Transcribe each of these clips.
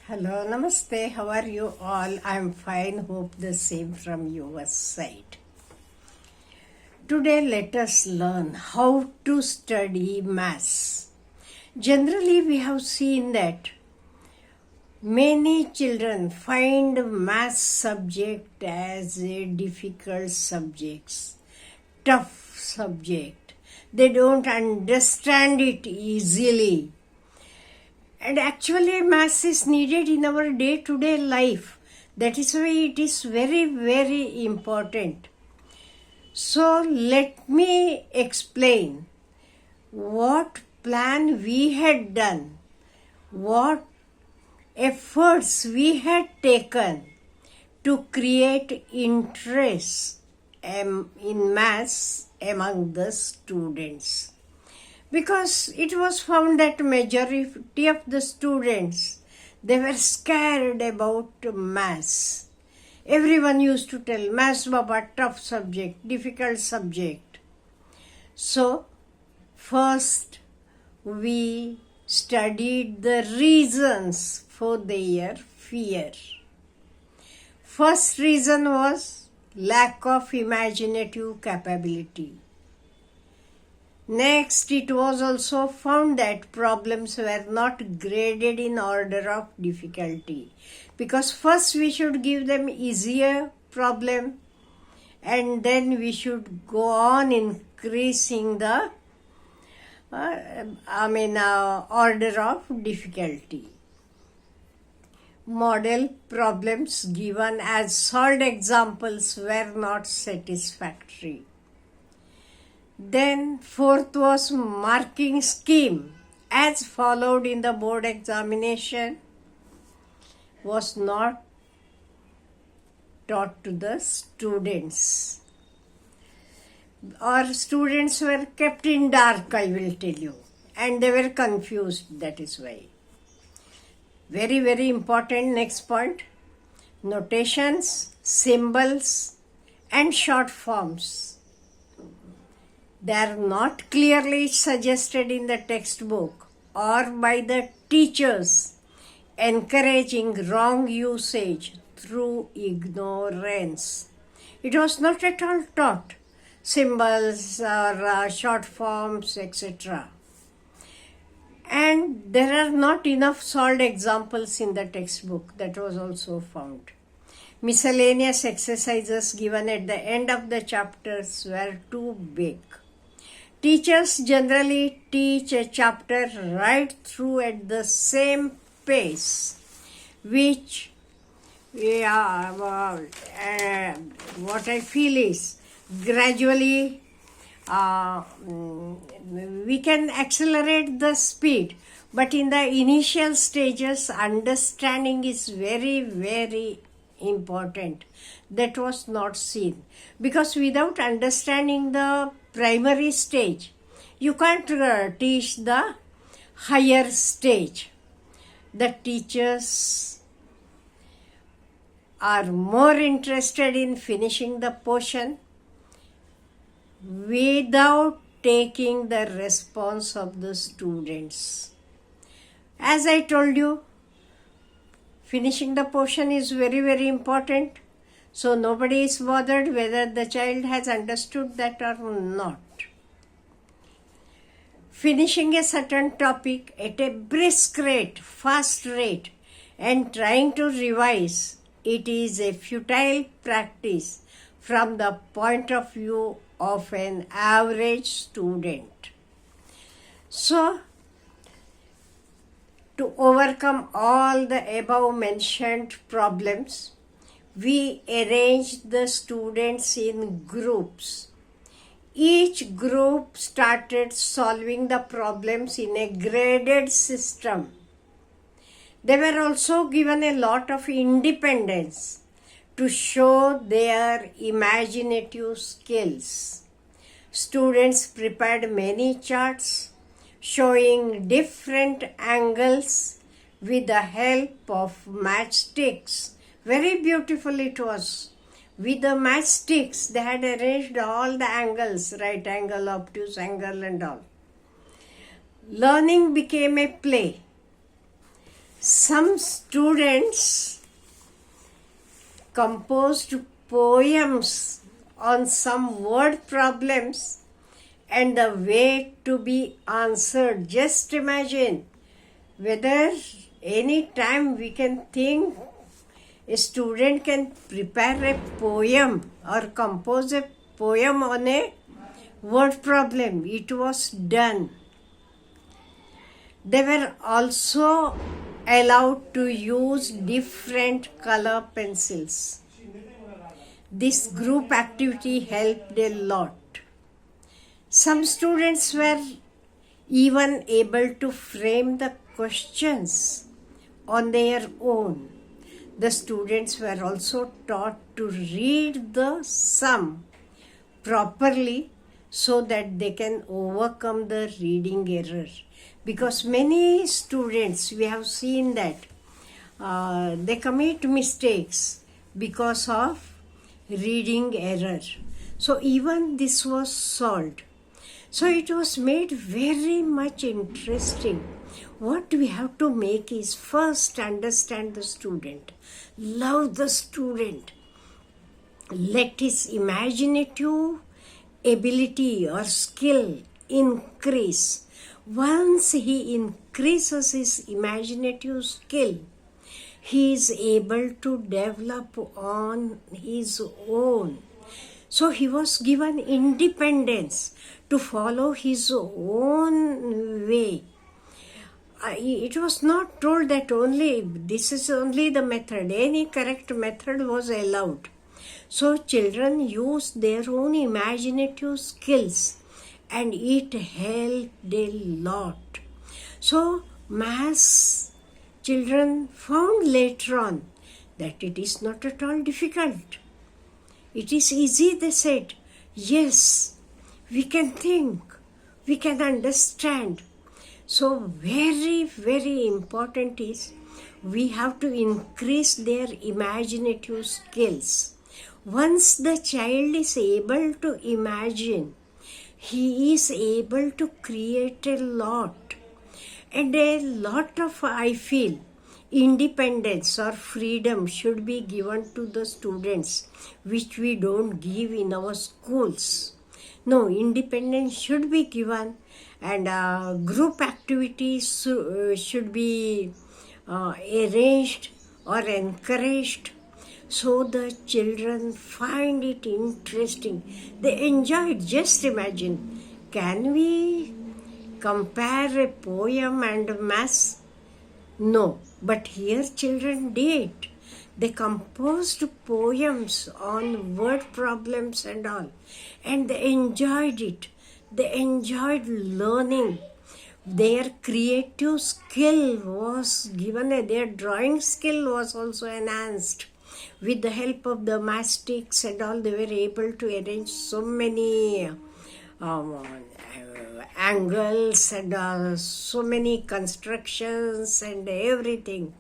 Hello, namaste. How are you all? I'm fine. Hope the same from your side. Today, let us learn how to study maths. Generally, we have seen that many children find maths subject as a difficult subject, tough subject. They don't understand it easily. And actually, maths is needed in our day-to-day life. That is why it is very, very important. So, let me explain what plan we had done, what efforts we had taken to create interest in maths among the students. Because it was found that majority of the students, they were scared about maths. Everyone used to tell, maths Baba, tough subject, difficult subject. So, first we studied the reasons for their fear. First reason was lack of imaginative capability. Next, it was also found that problems were not graded in order of difficulty. Because first we should give them easier problem and then we should go on increasing the order of difficulty. Model problems given as solved examples were not satisfactory. Then fourth was marking scheme as followed in the board examination was not taught to the students. Our students were kept in dark, I will tell you, and they were confused, that is why. Very, very important next point, notations, symbols and short forms. They are not clearly suggested in the textbook or by the teachers, encouraging wrong usage through ignorance. It was not at all taught, symbols or short forms, etc. And there are not enough solved examples in the textbook. That was also found. Miscellaneous exercises given at the end of the chapters were too big. Teachers generally teach a chapter right through at the same pace, which what I feel is gradually we can accelerate the speed, but in the initial stages, understanding is very, very important. That was not seen, because without understanding the primary stage, you can't teach the higher stage. The teachers are more interested in finishing the portion without taking the response of the students. As I told you, finishing the portion is very, very important. So nobody is bothered whether the child has understood that or not. Finishing a certain topic at a brisk rate, fast rate, and trying to revise, it is a futile practice from the point of view of an average student. So, to overcome all the above mentioned problems, we arranged the students in groups. Each group started solving the problems in a graded system. They were also given a lot of independence to show their imaginative skills. Students prepared many charts showing different angles with the help of matchsticks. Very beautiful it was. With the matchsticks, they had arranged all the angles, right angle, obtuse angle and all. Learning became a play. Some students composed poems on some word problems and the way to be answered. Just imagine whether any time we can think a student can prepare a poem or compose a poem on a word problem. It was done. They were also allowed to use different color pencils. This group activity helped a lot. Some students were even able to frame the questions on their own. The students were also taught to read the sum properly so that they can overcome the reading error. Because many students, we have seen that they commit mistakes because of reading error. So even this was solved. So it was made very much interesting. What we have to make is first understand the student, love the student, let his imaginative ability or skill increase. Once he increases his imaginative skill, he is able to develop on his own. So he was given independence to follow his own way. It was not told that only this is only the method. Any correct method was allowed. So children used their own imaginative skills and it helped a lot. So maths children found later on that it is not at all difficult. It is easy, they said. Yes, we can think, we can understand. So very, very important is we have to increase their imaginative skills. Once the child is able to imagine, he is able to create a lot. And a lot of, I feel, independence or freedom should be given to the students, which we don't give in our schools. No, independence should be given, and group activities should be arranged or encouraged so the children find it interesting. They enjoy it. Just imagine, can we compare a poem and maths? No, but here children did. They composed poems on word problems and all, and they enjoyed it. They enjoyed learning. Their creative skill was given, their drawing skill was also enhanced. With the help of the mastics and all, they were able to arrange so many angles and so many constructions and everything.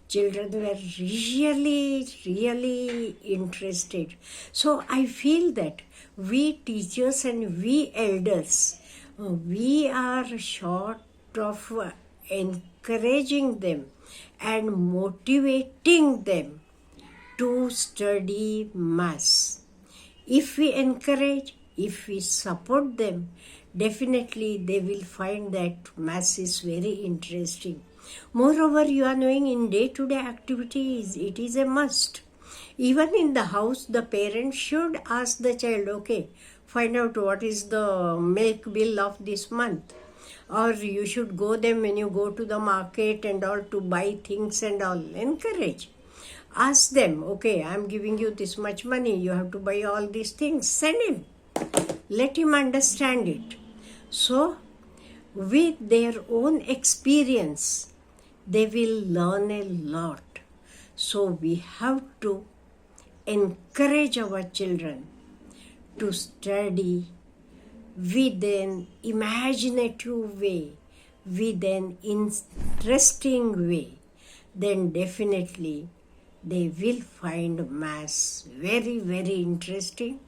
Children were really, really interested. So I feel that we teachers and we elders, we are short of encouraging them and motivating them to study maths. If we encourage, if we support them, definitely they will find that maths is very interesting. Moreover, you are knowing in day-to-day activities, it is a must. Even in the house, the parent should ask the child, okay, find out what is the milk bill of this month. Or you should go them when you go to the market and all to buy things and all. Encourage. Ask them, okay, I am giving you this much money, you have to buy all these things. Send him. Let him understand it. So, with their own experience, they will learn a lot. So, we have to encourage our children to study with an imaginative way, with an interesting way. Then definitely they will find maths very, very interesting.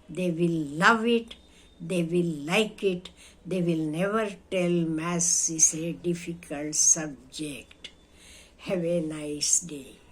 They will love it. They will like it. They will never tell maths is a difficult subject. Have a nice day.